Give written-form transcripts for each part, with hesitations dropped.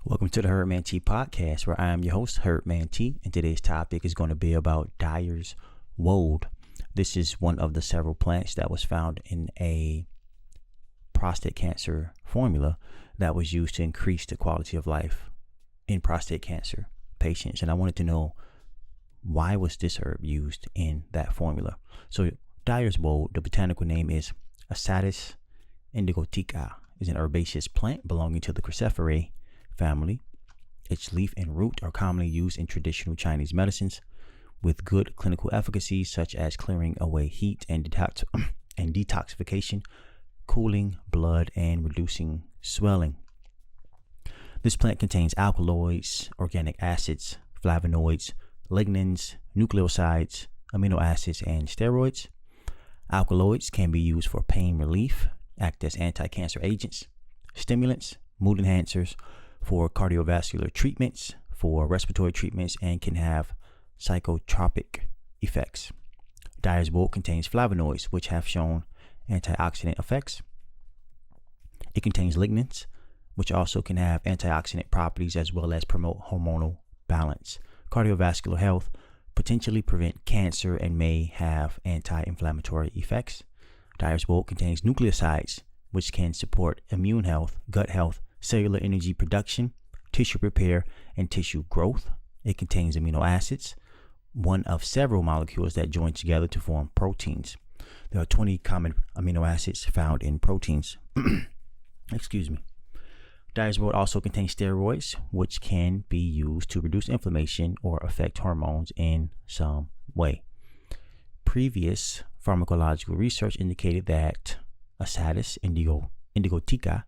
Welcome to the Herbal Tea podcast, where I am your host, Herbal Tea, and today's topic is going to be about Dyers Woad. This is one of the several plants that was found in a prostate cancer formula that was used to increase the quality of life in prostate cancer patients. And I wanted to know, why was this herb used in that formula? So Dyers Woad, the botanical name is Isatis indigotica, is an herbaceous plant belonging to the Cruciferae family. Its leaf and root are commonly used in traditional Chinese medicines with good clinical efficacy, such as clearing away heat and detoxification, cooling blood, and reducing swelling. This plant contains alkaloids, organic acids, flavonoids, lignans, nucleosides, amino acids, and steroids. Alkaloids can be used for pain relief, act as anti-cancer agents, stimulants, mood enhancers, for cardiovascular treatments, for respiratory treatments, and can have psychotropic effects. Dyers Woad contains flavonoids, which have shown antioxidant effects. It contains lignans, which also can have antioxidant properties as well as promote hormonal balance, cardiovascular health, potentially prevent cancer, and may have anti-inflammatory effects. Dyers Woad contains nucleosides, which can support immune health, gut health, cellular energy production, tissue repair, and tissue growth. It contains amino acids, one of several molecules that join together to form proteins. There are 20 common amino acids found in proteins. Excuse me. Dyers Woad also contains steroids, which can be used to reduce inflammation or affect hormones in some way. Previous pharmacological research indicated that Isatis indigotica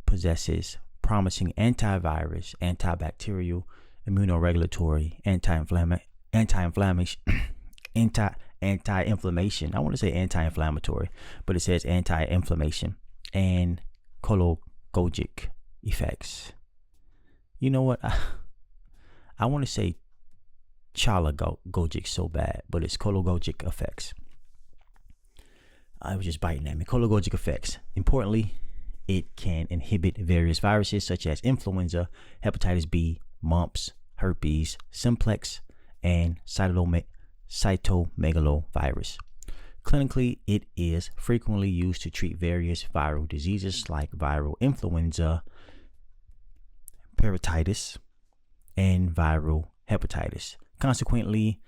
possesses promising antivirus, antibacterial, immunoregulatory, anti-inflammation. I want to say anti-inflammatory, but it says anti-inflammation and cholagogic effects. You know what? I want to say cholagogic so bad, but it's cholagogic effects. I was just biting at me. Cholagogic effects. Importantly, it can inhibit various viruses such as influenza, hepatitis B, mumps, herpes, simplex, and cytomegalovirus. Clinically, it is frequently used to treat various viral diseases like viral influenza, pericarditis, and viral hepatitis. Consequently,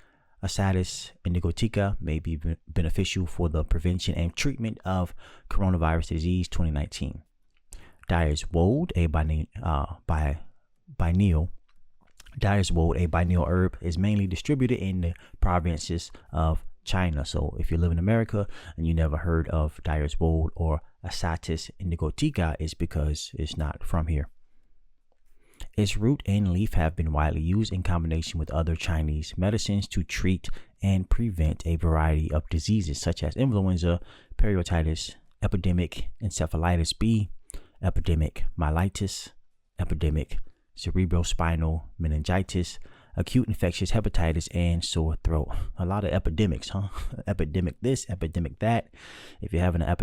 Isatis indigotica may be beneficial for the prevention and treatment of coronavirus disease 2019. Dyers Woad, a biennial herb, is mainly distributed in the provinces of China. So if you live in America and you never heard of Dyers Woad or Isatis indigotica, it's because it's not from here. Its root and leaf have been widely used in combination with other Chinese medicines to treat and prevent a variety of diseases such as influenza, periodontitis, epidemic encephalitis B, epidemic myelitis, epidemic cerebrospinal meningitis, acute infectious hepatitis, and sore throat. A lot of epidemics, huh? Epidemic this, epidemic that. If you're having an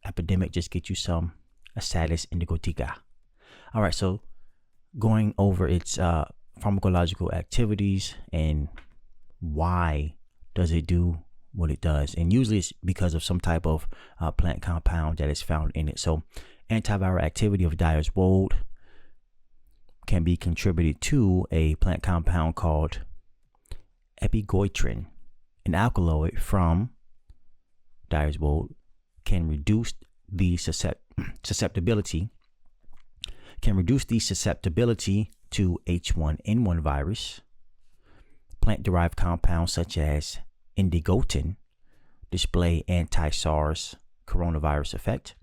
epidemic, just get you some Isatis indigotica. All right, so going over its pharmacological activities and why does it do what it does. And usually it's because of some type of plant compound that is found in it. So antiviral activity of Dyers Woad can be contributed to a plant compound called epigoitrin. An alkaloid from Dyers Woad can reduce the susceptibility to H1N1 virus. Plant-derived compounds such as indigotin display anti-SARS coronavirus effect.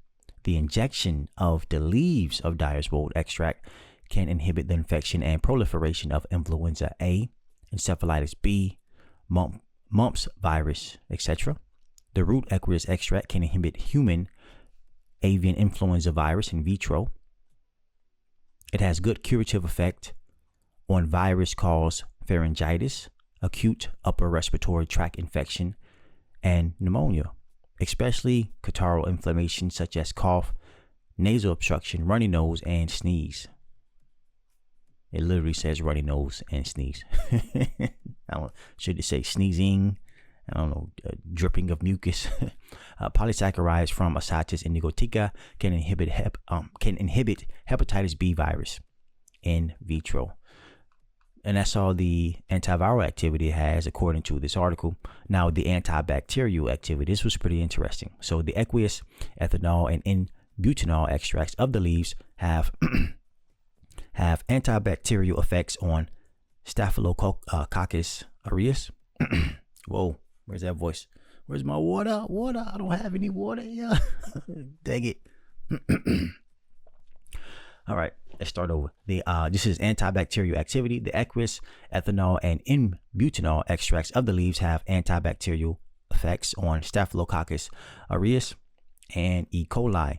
The injection of the leaves of Dyers Woad extract can inhibit the infection and proliferation of influenza A, encephalitis B, mumps virus, etc. The root aqueous extract can inhibit human avian influenza virus in vitro. It has good curative effect on virus-caused pharyngitis, acute upper respiratory tract infection, and pneumonia. especially catarrhal inflammation such as cough, nasal obstruction, runny nose, and sneeze. It literally says runny nose and sneeze. Should it say sneezing? I don't know, dripping of mucus. Polysaccharides from Isatis indigotica can inhibit hepatitis B virus in vitro. And that's all the antiviral activity it has, according to this article. Now, the antibacterial activity, this was pretty interesting. So the aqueous, ethanol, and butanol extracts of the leaves have antibacterial effects on Staphylococcus aureus. Whoa, where's that voice? Where's my water? Water? I don't have any water here. Dang it. All right, let's start over. This is antibacterial activity. The aqueous, ethanol, and butanol extracts of the leaves have antibacterial effects on Staphylococcus aureus and E. coli.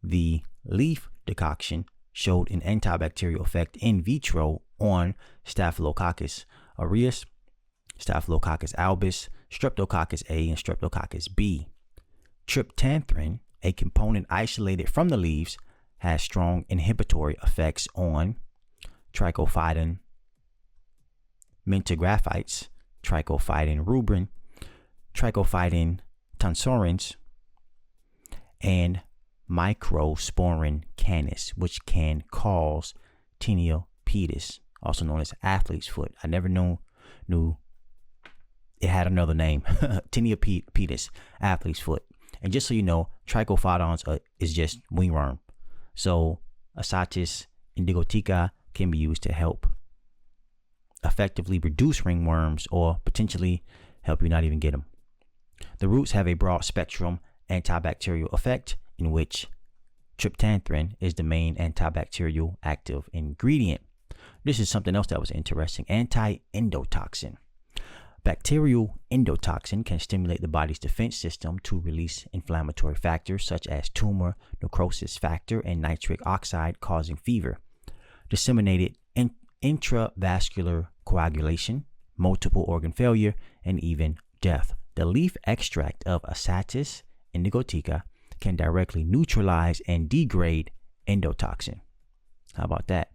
The leaf decoction showed an antibacterial effect in vitro on Staphylococcus aureus, Staphylococcus albus, Streptococcus A, and Streptococcus B. Tryptanthan, a component isolated from the leaves, has strong inhibitory effects on trichophyton mentographites, trichophyton rubrin, trichophyton tansurans, and Microsporin canis, which can cause tinea pedis, also known as athlete's foot. I never knew it had another name. Tinea pedis, athlete's foot. And just so you know, trichophytons is just wingworm. So Isatis indigotica can be used to help effectively reduce ringworms or potentially help you not even get them. The roots have a broad spectrum antibacterial effect in which tryptanthan is the main antibacterial active ingredient. This is something else that was interesting. Anti-endotoxin. Bacterial endotoxin can stimulate the body's defense system to release inflammatory factors such as tumor necrosis factor and nitric oxide causing fever, disseminated intravascular coagulation, multiple organ failure, and even death. The leaf extract of Isatis indigotica can directly neutralize and degrade endotoxin. How about that?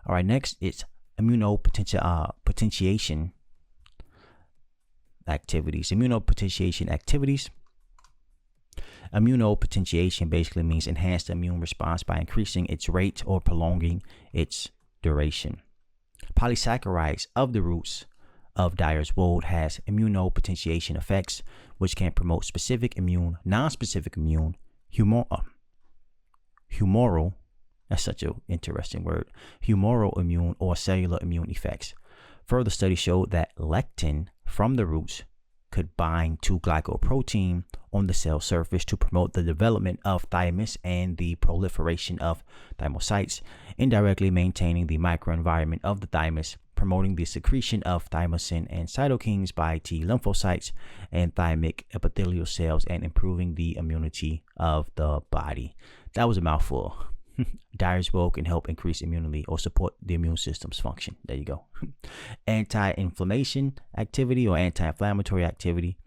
All right, next it's immunopotentiation activities. Immunopotentiation basically means enhanced immune response by increasing its rate or prolonging its duration. Polysaccharides of the roots of Dyers Woad has immunopotentiation effects, which can promote specific immune, non-specific immune, humoral, that's such an interesting word, humoral immune or cellular immune effects. Further studies showed that lectin from the roots could bind to glycoprotein on the cell surface to promote the development of thymus and the proliferation of thymocytes, indirectly maintaining the microenvironment of the thymus, promoting the secretion of thymosin and cytokines by T lymphocytes and thymic epithelial cells, and improving the immunity of the body. That was a mouthful. Dyers Woad can help increase immunity or support the immune system's function. There you go. Anti-inflammation activity or anti-inflammatory activity.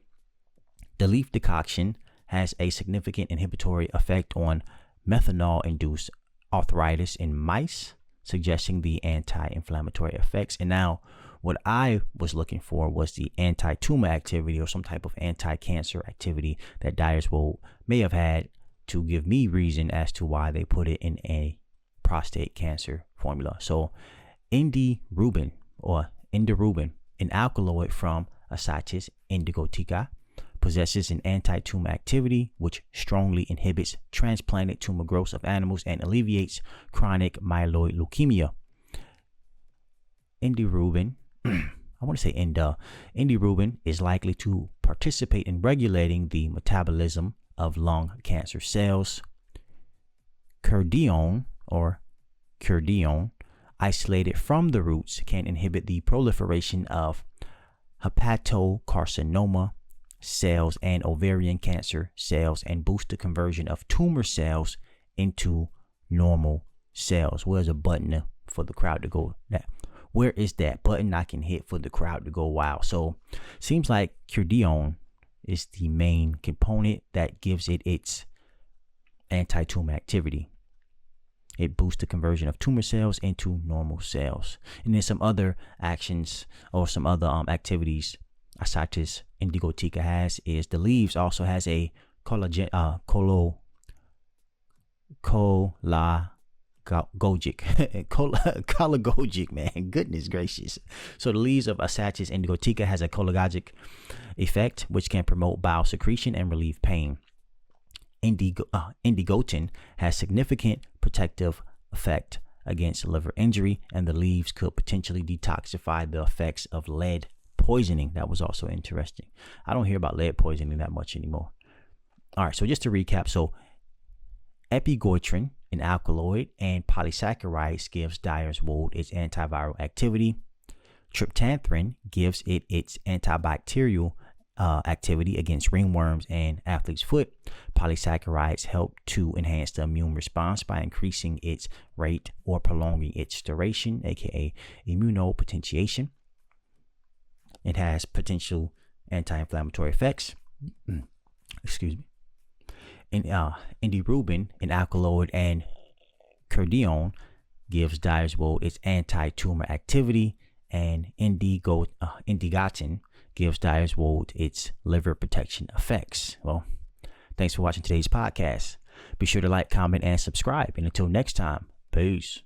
The leaf decoction has a significant inhibitory effect on methanol-induced arthritis in mice, suggesting the anti-inflammatory effects. And now what I was looking for was the anti-tumor activity or some type of anti-cancer activity that Dyers Woad may have had to give me reason as to why they put it in a prostate cancer formula. So indirubin, an alkaloid from Isatis indigotica, possesses an anti-tumor activity which strongly inhibits transplanted tumor growth of animals and alleviates chronic myeloid leukemia. Indirubin, indirubin is likely to participate in regulating the metabolism of lung cancer cells. Curdione, isolated from the roots, can inhibit the proliferation of hepatocarcinoma cells and ovarian cancer cells and boost the conversion of tumor cells into normal cells. Where's a button for the crowd to go? Where is that button I can hit for the crowd to go wow? So seems like Curdione is the main component that gives it its anti-tumor activity. It boosts the conversion of tumor cells into normal cells. And then some other actions or some other activities Isatis indigotica has is the leaves also has a collagogic collagogic, man, goodness gracious. So the leaves of Isatis indigotica has a collagogic effect which can promote bile secretion and relieve pain. Indigotin has significant protective effect against liver injury, and the leaves could potentially detoxify the effects of lead poisoning. That was also interesting. I don't hear about lead poisoning that much anymore. All right, so just to recap, so epigoitrin, an alkaloid, and polysaccharides gives Dyers Woad its antiviral activity. Tryptanthan gives it its antibacterial activity against ringworms and athlete's foot. Polysaccharides help to enhance the immune response by increasing its rate or prolonging its duration, aka immunopotentiation. It has potential anti-inflammatory effects. Excuse me. Indirubin, an alkaloid, and cardione gives Dyers Woad its anti-tumor activity, and indigotin gives Dyers Woad its liver protection effects. Well, thanks for watching today's podcast. Be sure to like, comment, and subscribe. And until next time, peace.